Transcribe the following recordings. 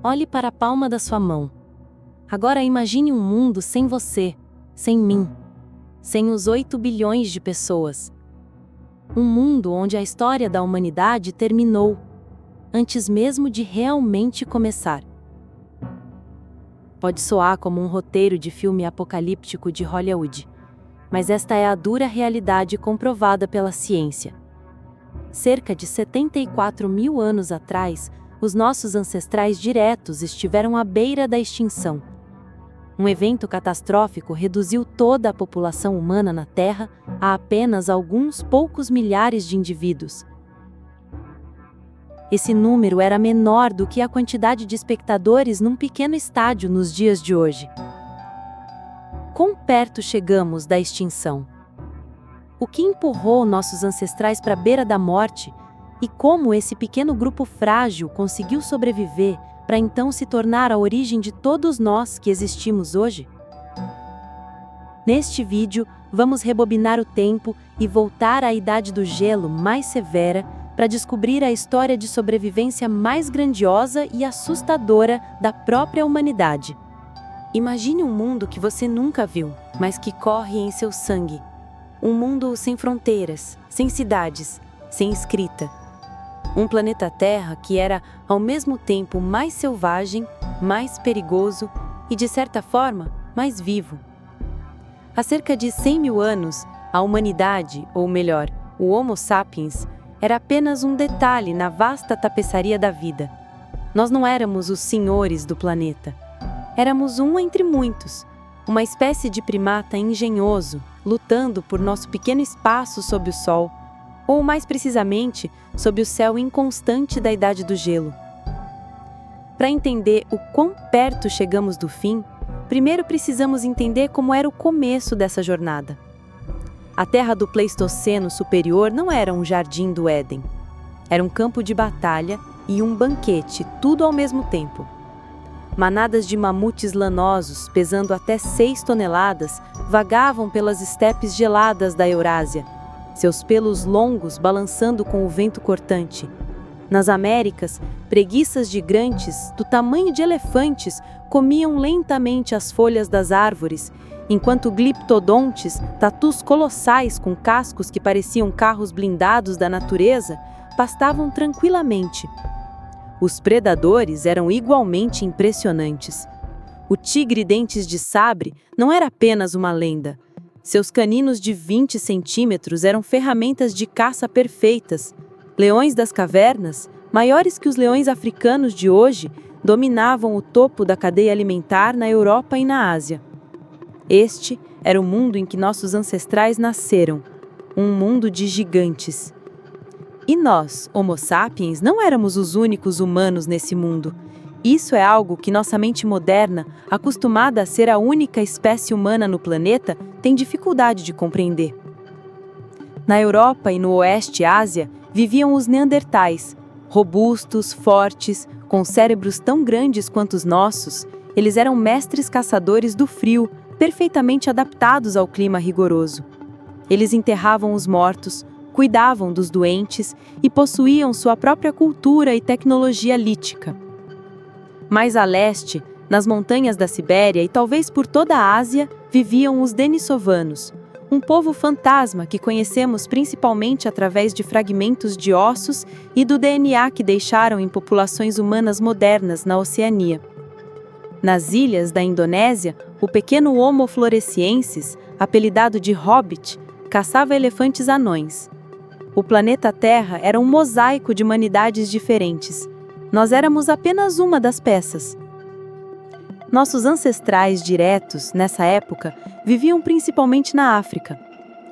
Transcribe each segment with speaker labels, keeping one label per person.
Speaker 1: Olhe para a palma da sua mão. Agora imagine um mundo sem você, sem mim, sem os 8 bilhões de pessoas. Um mundo onde a história da humanidade terminou, antes mesmo de realmente começar. Pode soar como um roteiro de filme apocalíptico de Hollywood, mas esta é a dura realidade comprovada pela ciência. Cerca de 74 mil anos atrás, os nossos ancestrais diretos estiveram à beira da extinção. Um evento catastrófico reduziu toda a população humana na Terra a apenas alguns poucos milhares de indivíduos. Esse número era menor do que a quantidade de espectadores num pequeno estádio nos dias de hoje. Quão perto chegamos da extinção? O que empurrou nossos ancestrais para a beira da morte e como esse pequeno grupo frágil conseguiu sobreviver para então se tornar a origem de todos nós que existimos hoje? Neste vídeo, vamos rebobinar o tempo e voltar à Idade do Gelo mais severa para descobrir a história de sobrevivência mais grandiosa e assustadora da própria humanidade. Imagine um mundo que você nunca viu, mas que corre em seu sangue. Um mundo sem fronteiras, sem cidades, sem escrita. Um planeta Terra que era, ao mesmo tempo, mais selvagem, mais perigoso e, de certa forma, mais vivo. Há cerca de 100 mil anos, a humanidade, ou melhor, o Homo sapiens, era apenas um detalhe na vasta tapeçaria da vida. Nós não éramos os senhores do planeta. Éramos um entre muitos, uma espécie de primata engenhoso, lutando por nosso pequeno espaço sob o Sol, ou mais precisamente, sob o céu inconstante da Idade do Gelo. Para entender o quão perto chegamos do fim, primeiro precisamos entender como era o começo dessa jornada. A Terra do Pleistoceno Superior não era um jardim do Éden. Era um campo de batalha e um banquete, tudo ao mesmo tempo. Manadas de mamutes lanosos, pesando até 6 toneladas, vagavam pelas estepes geladas da Eurásia, seus pelos longos balançando com o vento cortante. Nas Américas, preguiças gigantes, do tamanho de elefantes, comiam lentamente as folhas das árvores, enquanto gliptodontes, tatus colossais com cascos que pareciam carros blindados da natureza, pastavam tranquilamente. Os predadores eram igualmente impressionantes. O tigre dentes de sabre não era apenas uma lenda. Seus caninos de 20 centímetros eram ferramentas de caça perfeitas. Leões das cavernas, maiores que os leões africanos de hoje, dominavam o topo da cadeia alimentar na Europa e na Ásia. Este era o mundo em que nossos ancestrais nasceram, um mundo de gigantes. E nós, Homo sapiens, não éramos os únicos humanos nesse mundo. Isso é algo que nossa mente moderna, acostumada a ser a única espécie humana no planeta, tem dificuldade de compreender. Na Europa e no Oeste Ásia, viviam os neandertais, robustos, fortes, com cérebros tão grandes quanto os nossos. Eles eram mestres caçadores do frio, perfeitamente adaptados ao clima rigoroso. Eles enterravam os mortos, cuidavam dos doentes e possuíam sua própria cultura e tecnologia lítica. Mais a leste, nas montanhas da Sibéria e talvez por toda a Ásia, viviam os denisovanos, um povo fantasma que conhecemos principalmente através de fragmentos de ossos e do DNA que deixaram em populações humanas modernas na Oceania. Nas ilhas da Indonésia, o pequeno Homo floresiensis, apelidado de Hobbit, caçava elefantes anões. O planeta Terra era um mosaico de humanidades diferentes. Nós éramos apenas uma das peças. Nossos ancestrais diretos, nessa época, viviam principalmente na África.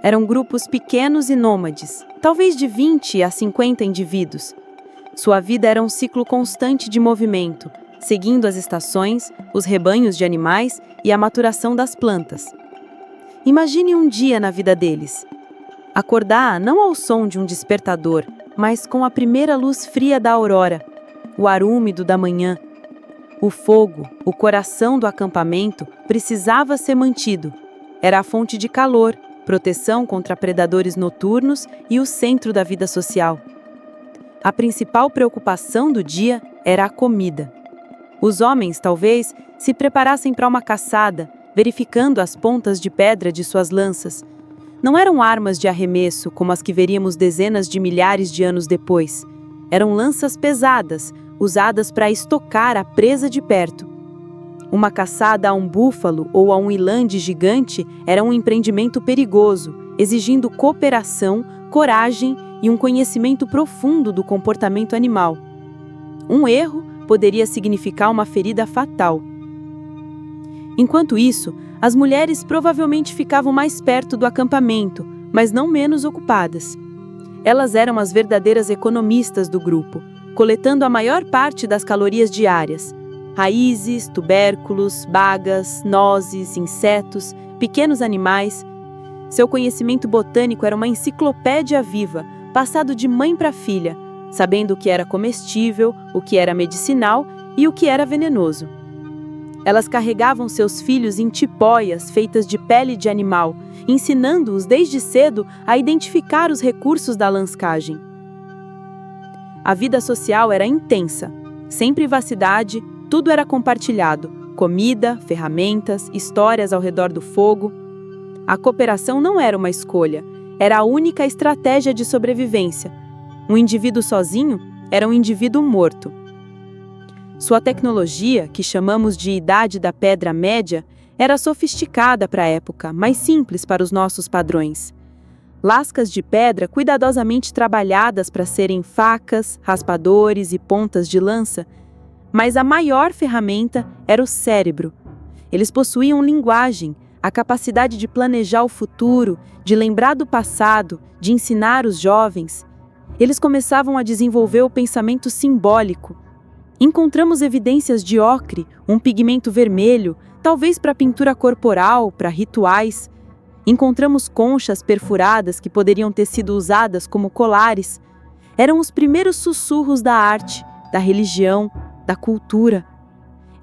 Speaker 1: Eram grupos pequenos e nômades, talvez de 20 a 50 indivíduos. Sua vida era um ciclo constante de movimento, seguindo as estações, os rebanhos de animais e a maturação das plantas. Imagine um dia na vida deles. Acordar não ao som de um despertador, mas com a primeira luz fria da aurora, o ar úmido da manhã. O fogo, o coração do acampamento, precisava ser mantido. Era a fonte de calor, proteção contra predadores noturnos e o centro da vida social. A principal preocupação do dia era a comida. Os homens, talvez, se preparassem para uma caçada, verificando as pontas de pedra de suas lanças. Não eram armas de arremesso como as que veríamos dezenas de milhares de anos depois. Eram lanças pesadas, usadas para estocar a presa de perto. Uma caçada a um búfalo ou a um ilande gigante era um empreendimento perigoso, exigindo cooperação, coragem e um conhecimento profundo do comportamento animal. Um erro poderia significar uma ferida fatal. Enquanto isso, as mulheres provavelmente ficavam mais perto do acampamento, mas não menos ocupadas. Elas eram as verdadeiras economistas do grupo, coletando a maior parte das calorias diárias. Raízes, tubérculos, bagas, nozes, insetos, pequenos animais. Seu conhecimento botânico era uma enciclopédia viva, passado de mãe para filha, sabendo o que era comestível, o que era medicinal e o que era venenoso. Elas carregavam seus filhos em tipóias feitas de pele de animal, ensinando-os desde cedo a identificar os recursos da lançagem. A vida social era intensa, sem privacidade, tudo era compartilhado, comida, ferramentas, histórias ao redor do fogo. A cooperação não era uma escolha, era a única estratégia de sobrevivência. Um indivíduo sozinho era um indivíduo morto. Sua tecnologia, que chamamos de Idade da Pedra Média, era sofisticada para a época, mas simples para os nossos padrões. Lascas de pedra cuidadosamente trabalhadas para serem facas, raspadores e pontas de lança, mas a maior ferramenta era o cérebro. Eles possuíam linguagem, a capacidade de planejar o futuro, de lembrar do passado, de ensinar os jovens. Eles começavam a desenvolver o pensamento simbólico. Encontramos evidências de ocre, um pigmento vermelho, talvez para pintura corporal, para rituais. Encontramos conchas perfuradas que poderiam ter sido usadas como colares. Eram os primeiros sussurros da arte, da religião, da cultura.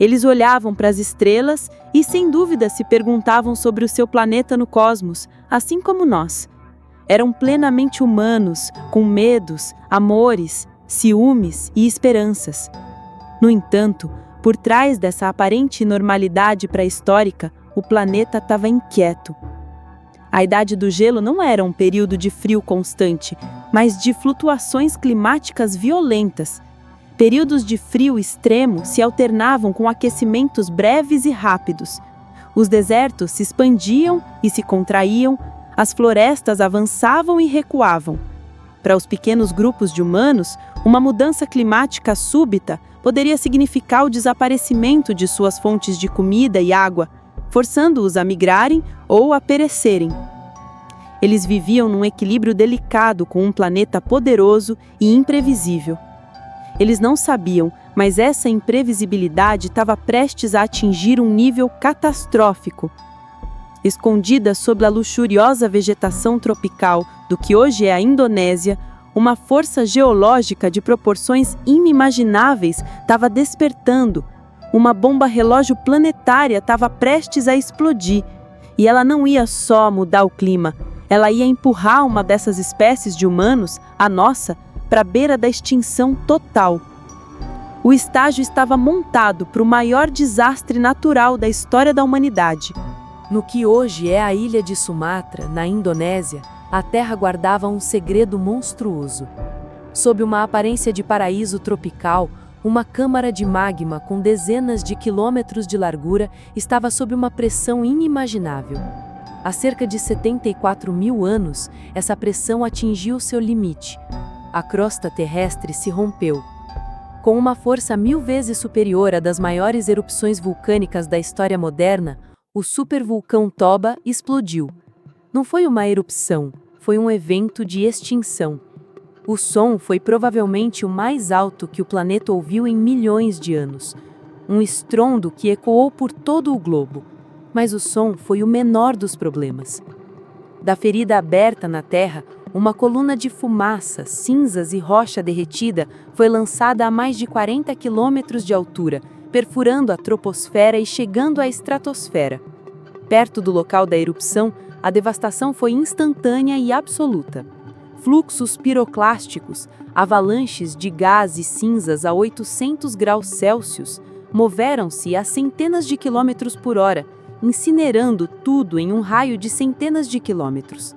Speaker 1: Eles olhavam para as estrelas e, sem dúvida, se perguntavam sobre o seu planeta no cosmos, assim como nós. Eram plenamente humanos, com medos, amores, ciúmes e esperanças. No entanto, por trás dessa aparente normalidade pré-histórica, o planeta estava inquieto. A Idade do Gelo não era um período de frio constante, mas de flutuações climáticas violentas. Períodos de frio extremo se alternavam com aquecimentos breves e rápidos. Os desertos se expandiam e se contraíam, as florestas avançavam e recuavam. Para os pequenos grupos de humanos, uma mudança climática súbita poderia significar o desaparecimento de suas fontes de comida e água, forçando-os a migrarem ou a perecerem. Eles viviam num equilíbrio delicado com um planeta poderoso e imprevisível. Eles não sabiam, mas essa imprevisibilidade estava prestes a atingir um nível catastrófico. Escondida sob a luxuriosa vegetação tropical do que hoje é a Indonésia, uma força geológica de proporções inimagináveis estava despertando. Uma bomba relógio planetária estava prestes a explodir. E ela não ia só mudar o clima, ela ia empurrar uma dessas espécies de humanos, a nossa, para a beira da extinção total. O estágio estava montado para o maior desastre natural da história da humanidade.
Speaker 2: No que hoje é a ilha de Sumatra, na Indonésia, a Terra guardava um segredo monstruoso. Sob uma aparência de paraíso tropical, uma câmara de magma com dezenas de quilômetros de largura estava sob uma pressão inimaginável. Há cerca de 74 mil anos, essa pressão atingiu seu limite. A crosta terrestre se rompeu. Com uma força 1000 vezes superior à das maiores erupções vulcânicas da história moderna, o supervulcão Toba explodiu. Não foi uma erupção, foi um evento de extinção. O som foi provavelmente o mais alto que o planeta ouviu em milhões de anos. Um estrondo que ecoou por todo o globo. Mas o som foi o menor dos problemas. Da ferida aberta na Terra, uma coluna de fumaça, cinzas e rocha derretida foi lançada a mais de 40 quilômetros de altura, perfurando a troposfera e chegando à estratosfera. Perto do local da erupção, a devastação foi instantânea e absoluta. Fluxos piroclásticos, avalanches de gás e cinzas a 800 graus Celsius,
Speaker 1: moveram-se a centenas de quilômetros por hora, incinerando tudo em um raio de centenas de quilômetros.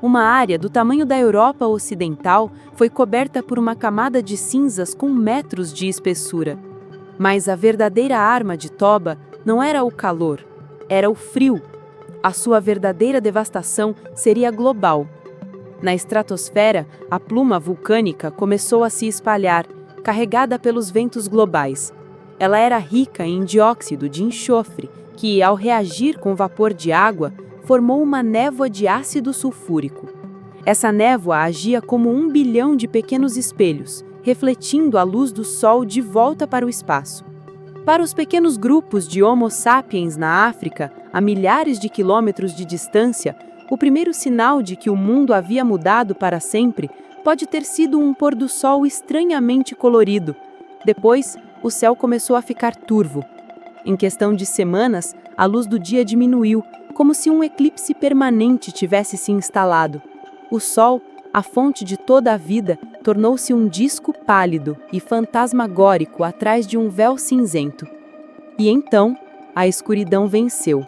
Speaker 1: Uma área do tamanho da Europa Ocidental foi coberta por uma camada de cinzas com metros de espessura. Mas a verdadeira arma de Toba não era o calor, era o frio. A sua verdadeira devastação seria global. Na estratosfera, a pluma vulcânica começou a se espalhar, carregada pelos ventos globais. Ela era rica em dióxido de enxofre, que, ao reagir com vapor de água, formou uma névoa de ácido sulfúrico. Essa névoa agia como 1 bilhão de pequenos espelhos, refletindo a luz do Sol de volta para o espaço. Para os pequenos grupos de Homo sapiens na África, a milhares de quilômetros de distância, o primeiro sinal de que o mundo havia mudado para sempre pode ter sido um pôr do sol estranhamente colorido. Depois, o céu começou a ficar turvo. Em questão de semanas, a luz do dia diminuiu, como se um eclipse permanente tivesse se instalado. O Sol, a fonte de toda a vida, tornou-se um disco pálido e fantasmagórico atrás de um véu cinzento. E então, a escuridão venceu.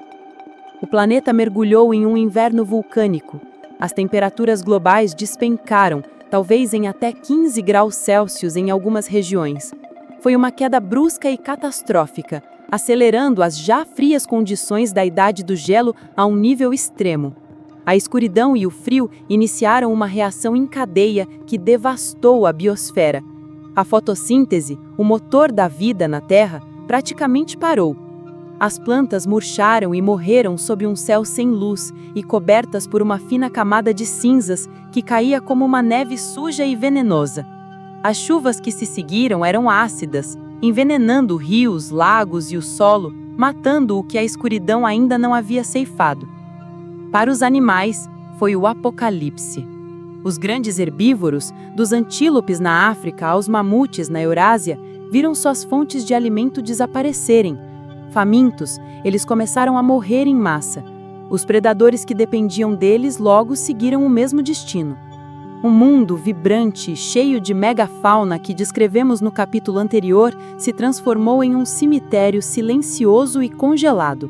Speaker 1: O planeta mergulhou em um inverno vulcânico. As temperaturas globais despencaram, talvez em até 15 graus Celsius em algumas regiões. Foi uma queda brusca e catastrófica, acelerando as já frias condições da Idade do Gelo a um nível extremo. A escuridão e o frio iniciaram uma reação em cadeia que devastou a biosfera. A fotossíntese, o motor da vida na Terra, praticamente parou. As plantas murcharam e morreram sob um céu sem luz e cobertas por uma fina camada de cinzas que caía como uma neve suja e venenosa. As chuvas que se seguiram eram ácidas, envenenando rios, lagos e o solo, matando o que a escuridão ainda não havia ceifado. Para os animais, foi o apocalipse. Os grandes herbívoros, dos antílopes na África aos mamutes na Eurásia, viram suas fontes de alimento desaparecerem. Famintos, eles começaram a morrer em massa. Os predadores que dependiam deles logo seguiram o mesmo destino. O mundo vibrante, cheio de megafauna que descrevemos no capítulo anterior, se transformou em um cemitério silencioso e congelado.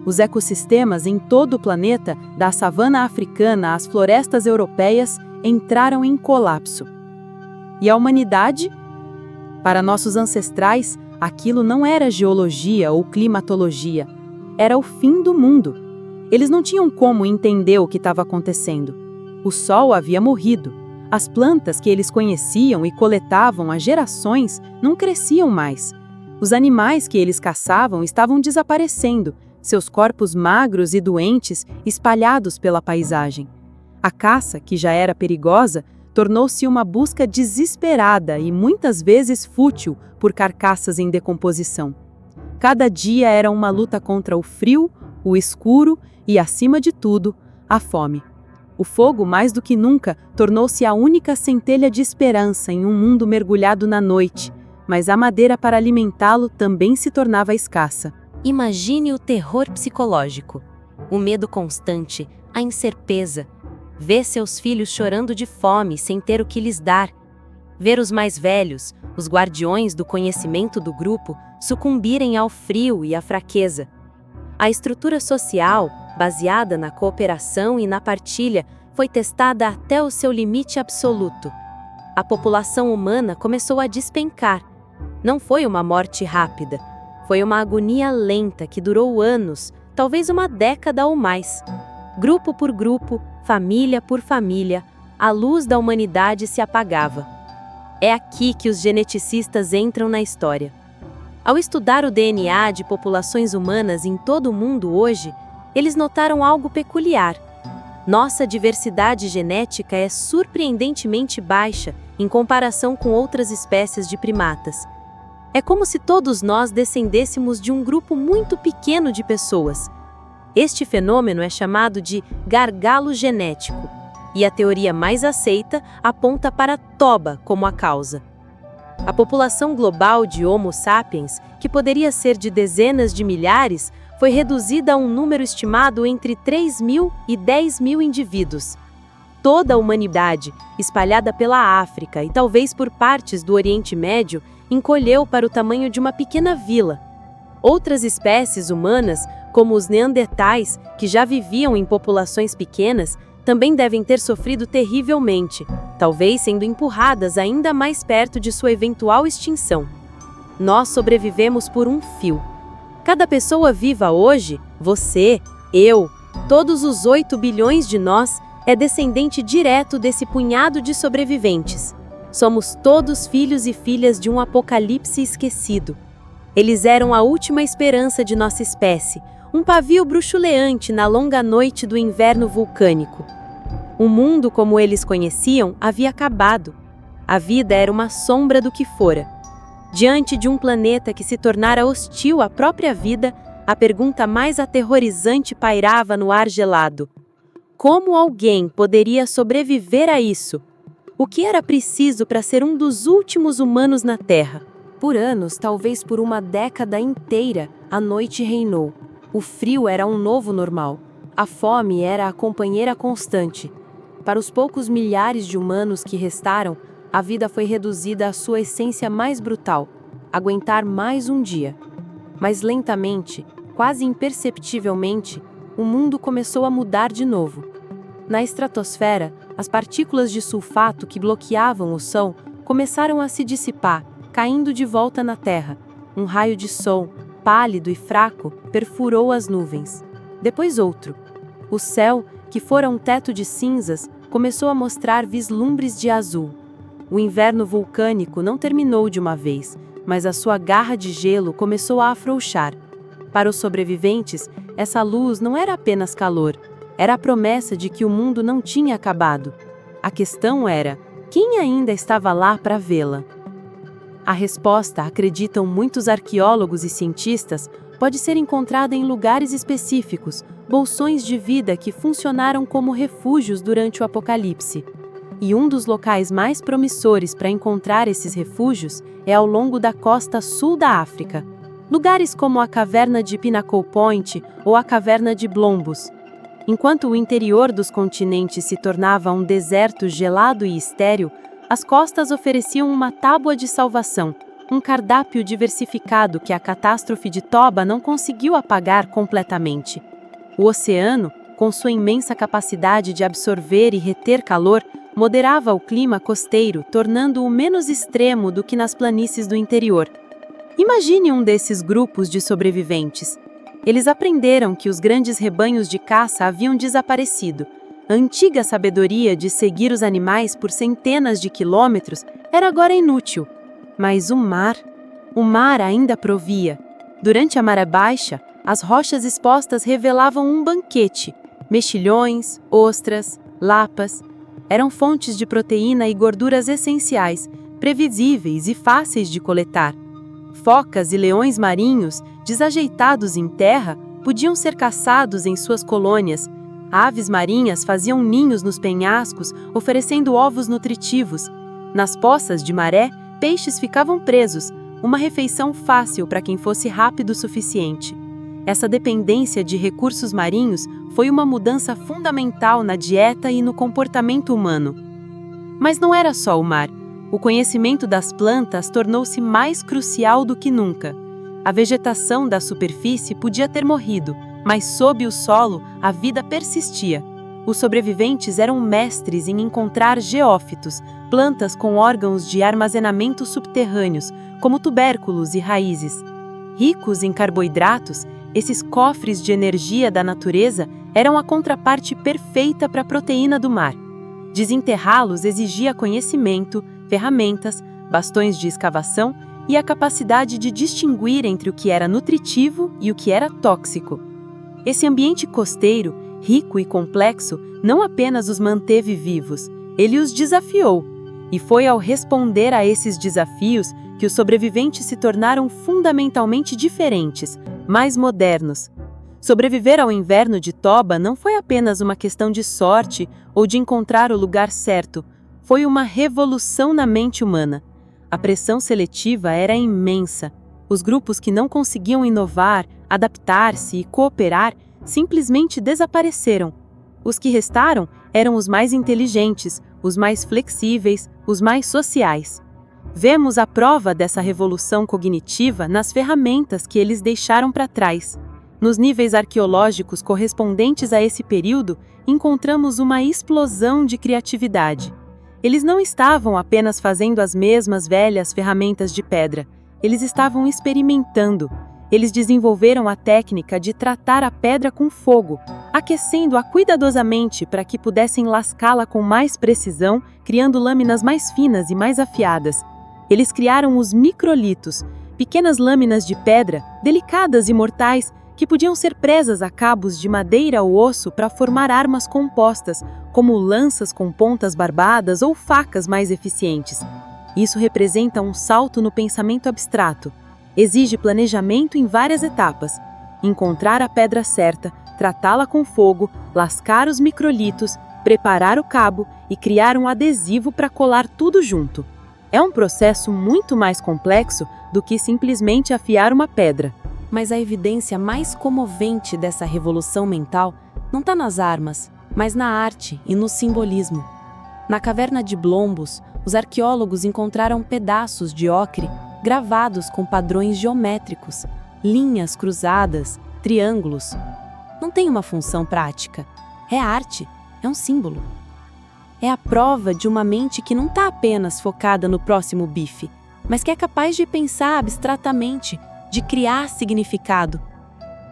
Speaker 1: Os ecossistemas em todo o planeta, da savana africana às florestas europeias, entraram em colapso. E a humanidade? Para nossos ancestrais, aquilo não era geologia ou climatologia. Era o fim do mundo. Eles não tinham como entender o que estava acontecendo. O sol havia morrido. As plantas que eles conheciam e coletavam há gerações não cresciam mais. Os animais que eles caçavam estavam desaparecendo, seus corpos magros e doentes espalhados pela paisagem. A caça, que já era perigosa, tornou-se uma busca desesperada e muitas vezes fútil por carcaças em decomposição. Cada dia era uma luta contra o frio, o escuro e, acima de tudo, a fome. O fogo, mais do que nunca, tornou-se a única centelha de esperança em um mundo mergulhado na noite, mas a madeira para alimentá-lo também se tornava escassa.
Speaker 3: Imagine o terror psicológico, o medo constante, a incerteza. Ver seus filhos chorando de fome sem ter o que lhes dar. Ver os mais velhos, os guardiões do conhecimento do grupo, sucumbirem ao frio e à fraqueza. A estrutura social, baseada na cooperação e na partilha, foi testada até o seu limite absoluto. A população humana começou a despencar. Não foi uma morte rápida. Foi uma agonia lenta que durou anos, talvez uma década ou mais. Grupo por grupo, família por família, a luz da humanidade se apagava. É aqui que os geneticistas entram na história. Ao estudar o DNA de populações humanas em todo o mundo hoje, eles notaram algo peculiar. Nossa diversidade genética é surpreendentemente baixa em comparação com outras espécies de primatas. É como se todos nós descendêssemos de um grupo muito pequeno de pessoas. Este fenômeno é chamado de gargalo genético, e a teoria mais aceita aponta para Toba como a causa. A população global de Homo sapiens, que poderia ser de dezenas de milhares, foi reduzida a um número estimado entre 3.000 e 10.000 indivíduos. Toda a humanidade, espalhada pela África e talvez por partes do Oriente Médio, encolheu para o tamanho de uma pequena vila,
Speaker 1: Outras espécies humanas, como os neandertais, que já viviam em populações pequenas, também devem ter sofrido terrivelmente, talvez sendo empurradas ainda mais perto de sua eventual extinção. Nós sobrevivemos por um fio. Cada pessoa viva hoje, você, eu, todos os 8 bilhões de nós, é descendente direto desse punhado de sobreviventes. Somos todos filhos e filhas de um apocalipse esquecido. Eles eram a última esperança de nossa espécie, um pavio bruxuleante na longa noite do inverno vulcânico. O mundo como eles conheciam havia acabado. A vida era uma sombra do que fora. Diante de um planeta que se tornara hostil à própria vida, a pergunta mais aterrorizante pairava no ar gelado. Como alguém poderia sobreviver a isso? O que era preciso para ser um dos últimos humanos na Terra?
Speaker 2: Por anos, talvez por uma década inteira, a noite reinou. O frio era um novo normal. A fome era a companheira constante. Para os poucos milhares de humanos que restaram, a vida foi reduzida à sua essência mais brutal: aguentar mais um dia. Mas lentamente, quase imperceptivelmente, o mundo começou a mudar de novo. Na estratosfera, as partículas de sulfato que bloqueavam o Sol começaram a se dissipar, caindo de volta na Terra. Um raio de sol, pálido e fraco, perfurou as nuvens. Depois outro. O céu, que fora um teto de cinzas, começou a mostrar vislumbres de azul. O inverno vulcânico não terminou de uma vez, mas a sua garra de gelo começou a afrouxar. Para os sobreviventes, essa luz não era apenas calor, era a promessa de que o mundo não tinha acabado. A questão era, quem ainda estava lá para vê-la? A resposta, acreditam muitos arqueólogos e cientistas, pode ser encontrada em lugares específicos, bolsões de vida que funcionaram como refúgios durante o apocalipse. E um dos locais mais promissores para encontrar esses refúgios é ao longo da costa sul da África. Lugares como a caverna de Pinnacle Point ou a caverna de Blombus. Enquanto o interior dos continentes se tornava um deserto gelado e estéril, as costas ofereciam uma tábua de salvação, um cardápio diversificado que a catástrofe de Toba não conseguiu apagar completamente. O oceano, com sua imensa capacidade de absorver e reter calor, moderava o clima costeiro, tornando-o menos extremo do que nas planícies do interior. Imagine um desses grupos de sobreviventes. Eles aprenderam que os grandes rebanhos de caça haviam desaparecido. A antiga sabedoria de seguir os animais por centenas de quilômetros era agora inútil. Mas o mar ainda provia. Durante a maré baixa, as rochas expostas revelavam um banquete. Mexilhões, ostras, lapas. Eram fontes de proteína e gorduras essenciais, previsíveis e fáceis de coletar. Focas e leões marinhos, desajeitados em terra, podiam ser caçados em suas colônias. Aves marinhas faziam ninhos nos penhascos, oferecendo ovos nutritivos. Nas poças de maré, peixes ficavam presos, uma refeição fácil para quem fosse rápido o suficiente. Essa dependência de recursos marinhos foi uma mudança fundamental na dieta e no comportamento humano. Mas não era só o mar. O conhecimento das plantas tornou-se mais crucial do que nunca. A vegetação da superfície podia ter morrido, mas sob o solo a vida persistia. Os sobreviventes eram mestres em encontrar geófitos, plantas com órgãos de armazenamento subterrâneos, como tubérculos e raízes. Ricos em carboidratos, esses cofres de energia da natureza eram a contraparte perfeita para a proteína do mar. Desenterrá-los exigia conhecimento, ferramentas, bastões de escavação e a capacidade de distinguir entre o que era nutritivo e o que era tóxico. Esse ambiente costeiro, rico e complexo, não apenas os manteve vivos, ele os desafiou. E foi ao responder a esses desafios que os sobreviventes se tornaram fundamentalmente diferentes, mais modernos. Sobreviver ao inverno de Toba não foi apenas uma questão de sorte ou de encontrar o lugar certo, foi uma revolução na mente humana. A pressão seletiva era imensa. Os grupos que não conseguiam inovar, adaptar-se e cooperar simplesmente desapareceram. Os que restaram eram os mais inteligentes, os mais flexíveis, os mais sociais.
Speaker 1: Vemos a prova dessa revolução cognitiva nas ferramentas que eles deixaram para trás. Nos níveis arqueológicos correspondentes a esse período, encontramos uma explosão de criatividade. Eles não estavam apenas fazendo as mesmas velhas ferramentas de pedra, eles estavam experimentando. Eles desenvolveram a técnica de tratar a pedra com fogo, aquecendo-a cuidadosamente para que pudessem lascá-la com mais precisão, criando lâminas mais finas e mais afiadas. Eles criaram os microlitos, pequenas lâminas de pedra, delicadas e mortais, que podiam ser presas a cabos de madeira ou osso para formar armas compostas, como lanças com pontas barbadas ou facas mais eficientes. Isso representa um salto no pensamento abstrato. Exige planejamento em várias etapas. Encontrar a pedra certa, tratá-la com fogo, lascar os microlitos, preparar o cabo e criar um adesivo para colar tudo junto. É um processo muito mais complexo do que simplesmente afiar uma pedra.
Speaker 2: Mas a evidência mais comovente dessa revolução mental não está nas armas, mas na arte e no simbolismo. Na caverna de Blombos, os arqueólogos encontraram pedaços de ocre gravados com padrões geométricos, linhas cruzadas, triângulos. Não tem uma função prática. É arte, é um símbolo. É a prova de uma mente que não está apenas focada no próximo bife, mas que é capaz de pensar abstratamente, de criar significado.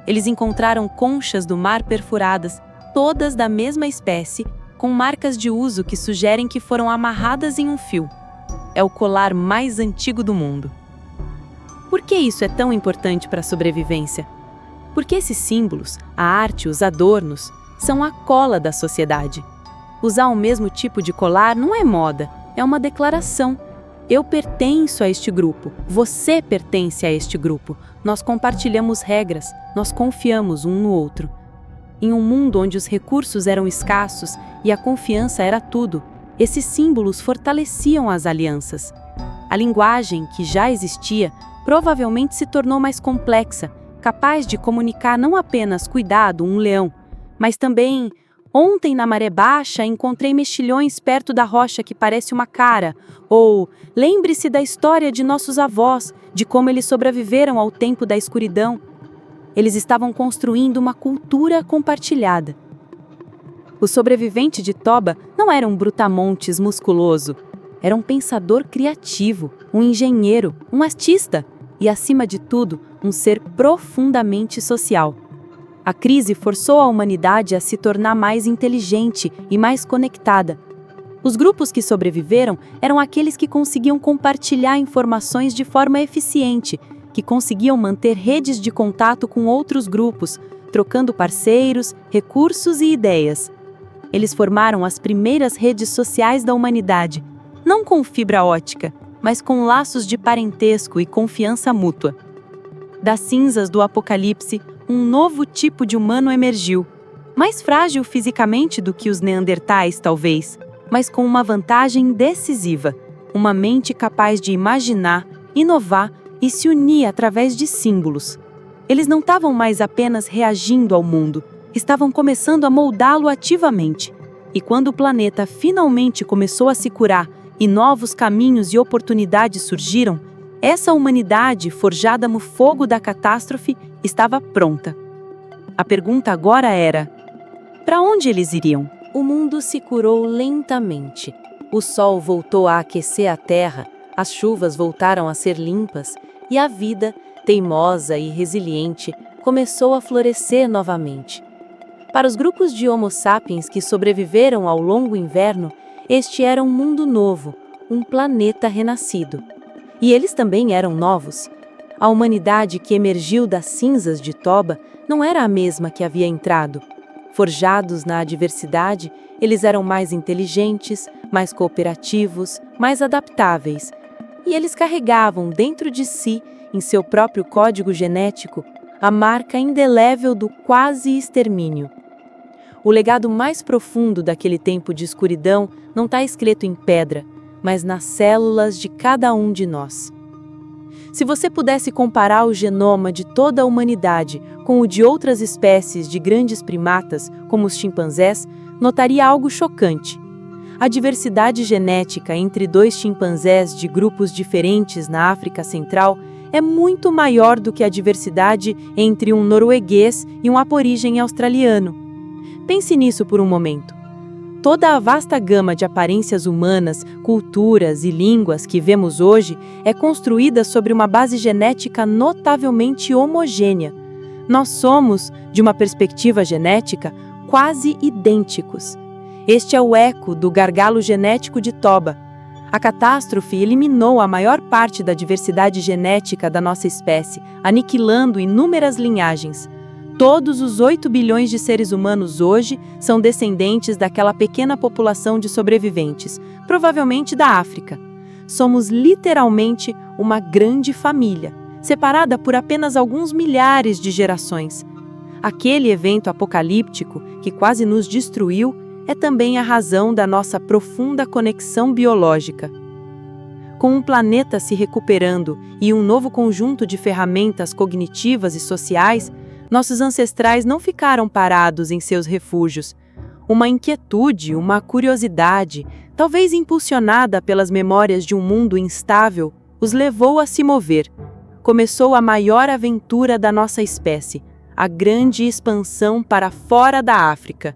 Speaker 2: Eles encontraram conchas do mar perfuradas, todas da mesma espécie, com marcas de uso que sugerem que foram amarradas em um fio. É o colar mais antigo do mundo. Por que isso é tão importante para a sobrevivência? Porque esses símbolos, a arte, os adornos, são a cola da sociedade. Usar o mesmo tipo de colar não é moda, é uma declaração. Eu pertenço a este grupo, você pertence a este grupo. Nós compartilhamos regras, nós confiamos um no outro. Em um mundo onde os recursos eram escassos e a confiança era tudo, esses símbolos fortaleciam as alianças. A linguagem, que já existia, provavelmente se tornou mais complexa, capaz de comunicar não apenas cuidado, um leão, mas também: ontem na maré baixa encontrei mexilhões perto da rocha que parece uma cara, ou lembre-se da história de nossos avós, de como eles sobreviveram ao tempo da escuridão. Eles estavam construindo uma cultura compartilhada. O sobrevivente de Toba não era um brutamontes musculoso, era um pensador criativo, um engenheiro, um artista e, acima de tudo, um ser profundamente social. A crise forçou a humanidade a se tornar mais inteligente e mais conectada. Os grupos que sobreviveram eram aqueles que conseguiam compartilhar informações de forma eficiente, que conseguiam manter redes de contato com outros grupos, trocando parceiros, recursos e ideias. Eles formaram as primeiras redes sociais da humanidade, não com fibra ótica, mas com laços de parentesco e confiança mútua. Das cinzas do apocalipse, um novo tipo de humano emergiu, mais frágil fisicamente do que os neandertais, talvez, mas com uma vantagem decisiva, uma mente capaz de imaginar, inovar e se unir através de símbolos. Eles não estavam mais apenas reagindo ao mundo, estavam começando a moldá-lo ativamente. E quando o planeta finalmente começou a se curar e novos caminhos e oportunidades surgiram, essa humanidade, forjada no fogo da catástrofe, estava pronta. A pergunta agora era: para onde eles iriam? O mundo se curou lentamente. O sol voltou a aquecer a terra, as chuvas voltaram a ser limpas e a vida, teimosa e resiliente, começou a florescer novamente. Para os grupos de Homo sapiens que sobreviveram ao longo inverno, este era um mundo novo, um planeta renascido. E eles também eram novos. A humanidade que emergiu das cinzas de Toba não era a mesma que havia entrado. Forjados na adversidade, eles eram mais inteligentes, mais cooperativos, mais adaptáveis. E eles carregavam dentro de si, em seu próprio código genético, a marca indelével do quase extermínio. O legado mais profundo daquele tempo de escuridão não está escrito em pedra, mas nas células de cada um de nós. Se você pudesse comparar o genoma de toda a humanidade com o de outras espécies de grandes primatas, como os chimpanzés, notaria algo chocante.
Speaker 1: A diversidade genética entre dois chimpanzés de grupos diferentes na África Central é muito maior do que a diversidade entre um norueguês e um aborígene australiano. Pense nisso por um momento. Toda a vasta gama de aparências humanas, culturas e línguas que vemos hoje é construída sobre uma base genética notavelmente homogênea. Nós somos, de uma perspectiva genética, quase idênticos. Este é o eco do gargalo genético de Toba. A catástrofe eliminou a maior parte da diversidade genética da nossa espécie, aniquilando inúmeras linhagens. Todos os 8 bilhões de seres humanos hoje são descendentes daquela pequena população de sobreviventes, provavelmente da África. Somos literalmente uma grande família, separada por apenas alguns milhares de gerações. Aquele evento apocalíptico que quase nos destruiu é também a razão da nossa profunda conexão biológica. Com um planeta se recuperando e um novo conjunto de ferramentas cognitivas e sociais, nossos ancestrais não ficaram parados em seus refúgios. Uma inquietude, uma curiosidade, talvez impulsionada pelas memórias de um mundo instável, os levou a se mover. Começou a maior aventura da nossa espécie, a grande expansão para fora da África.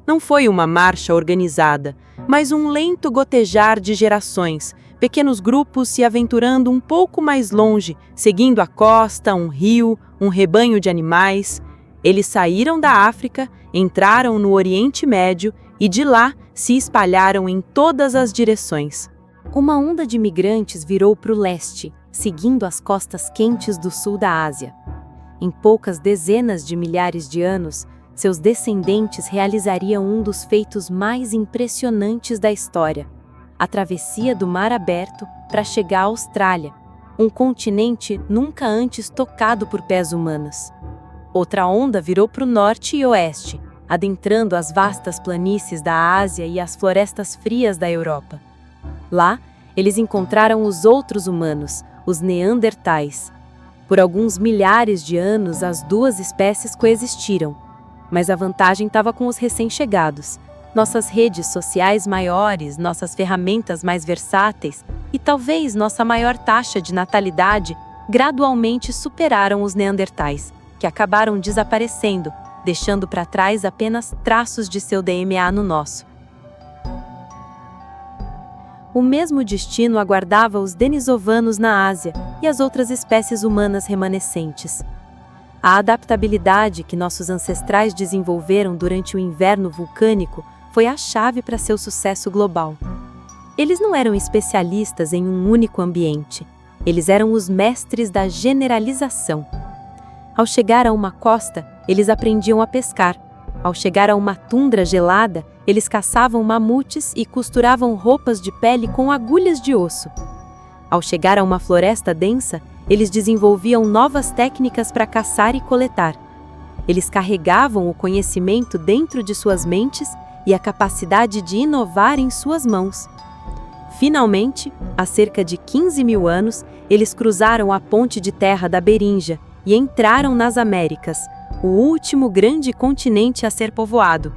Speaker 1: Não foi uma marcha organizada, mas um lento gotejar de gerações, pequenos grupos se aventurando um pouco mais longe, seguindo a costa, um rio, um rebanho de animais. Eles saíram da África, entraram no Oriente Médio e de lá se espalharam em todas as direções.
Speaker 3: Uma onda de imigrantes virou para o leste, seguindo as costas quentes do sul da Ásia. Em poucas dezenas de milhares de anos, seus descendentes realizariam um dos feitos mais impressionantes da história: a travessia do Mar Aberto para chegar à Austrália, um continente nunca antes tocado por pés humanos. Outra onda virou para o norte e oeste, adentrando as vastas planícies da Ásia e as florestas frias da Europa. Lá, eles encontraram os outros humanos, os Neandertais. Por alguns milhares de anos, as duas espécies coexistiram, mas a vantagem estava com os recém-chegados. Nossas redes sociais maiores, nossas ferramentas mais versáteis e talvez nossa maior taxa de natalidade gradualmente superaram os Neandertais, que acabaram desaparecendo, deixando para trás apenas traços de seu DNA no nosso. O mesmo destino aguardava os denisovanos na Ásia e as outras espécies humanas remanescentes. A adaptabilidade que nossos ancestrais desenvolveram durante o inverno vulcânico foi a chave para seu sucesso global. Eles não eram especialistas em um único ambiente, eles eram os mestres da generalização. Ao chegar a uma costa, eles aprendiam a pescar. Ao chegar a uma tundra gelada, eles caçavam mamutes e costuravam roupas de pele com agulhas de osso. Ao chegar a uma floresta densa, eles desenvolviam novas técnicas para caçar e coletar. Eles carregavam o conhecimento dentro de suas mentes e a capacidade de inovar em suas mãos. Finalmente, há cerca de 15 mil anos, eles cruzaram a ponte de terra da Beringia e entraram nas Américas, o último grande continente a ser povoado.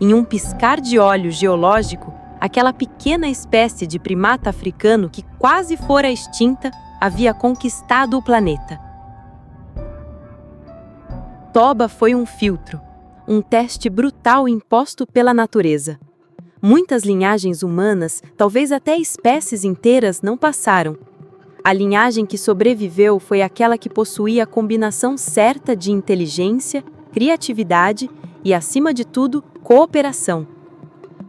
Speaker 3: Em um piscar de olhos geológico, aquela pequena espécie de primata africano que quase fora extinta havia conquistado o planeta. Toba foi um filtro, um teste brutal imposto pela natureza. Muitas linhagens humanas, talvez até espécies inteiras, não passaram. A linhagem que sobreviveu foi aquela que possuía a combinação certa de inteligência, criatividade e, acima de tudo, cooperação.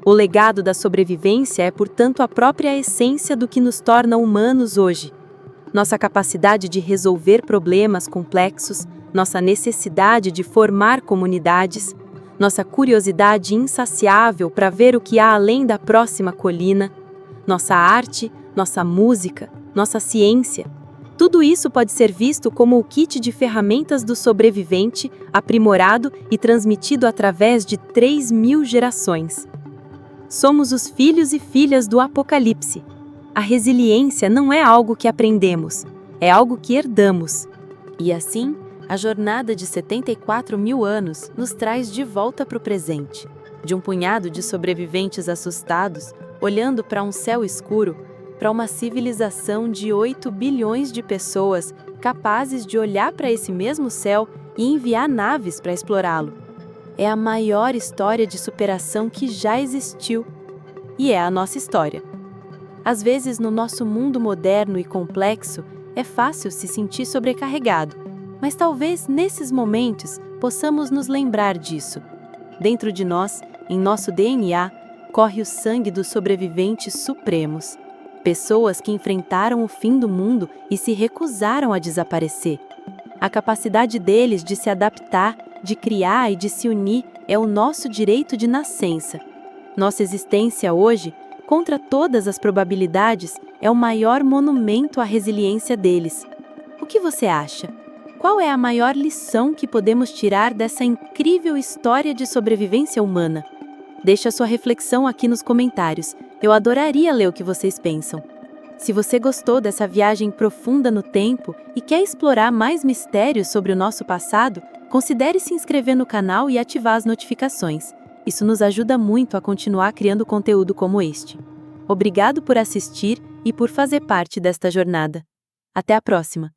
Speaker 3: O legado da sobrevivência é, portanto, a própria essência do que nos torna humanos hoje. Nossa capacidade de resolver problemas complexos, nossa necessidade de formar comunidades, nossa curiosidade insaciável para ver o que há além da próxima colina, nossa arte, nossa música, nossa ciência. Tudo isso pode ser visto como o kit de ferramentas do sobrevivente, aprimorado e transmitido através de 3.000 gerações. Somos os filhos e filhas do Apocalipse. A resiliência não é algo que aprendemos, é algo que herdamos. E assim, a jornada de 74 mil anos nos traz de volta para o presente.
Speaker 1: de um punhado de sobreviventes assustados, olhando para um céu escuro, para uma civilização de 8 bilhões de pessoas capazes de olhar para esse mesmo céu e enviar naves para explorá-lo. É a maior história de superação que já existiu. E é a nossa história. Às vezes, no nosso mundo moderno e complexo, é fácil se sentir sobrecarregado, mas talvez nesses momentos possamos nos lembrar disso. Dentro de nós, em nosso DNA, corre o sangue dos sobreviventes supremos. Pessoas que enfrentaram o fim do mundo e se recusaram a desaparecer. A capacidade deles de se adaptar, de criar e de se unir é o nosso direito de nascença. Nossa existência hoje, contra todas as probabilidades, é o maior monumento à resiliência deles. O que você acha? Qual é a maior lição que podemos tirar dessa incrível história de sobrevivência humana? Deixe a sua reflexão aqui nos comentários. Eu adoraria ler o que vocês pensam. Se você gostou dessa viagem profunda no tempo e quer explorar mais mistérios sobre o nosso passado, considere se inscrever no canal e ativar as notificações. Isso nos ajuda muito a continuar criando conteúdo como este. Obrigado por assistir e por fazer parte desta jornada. Até a próxima!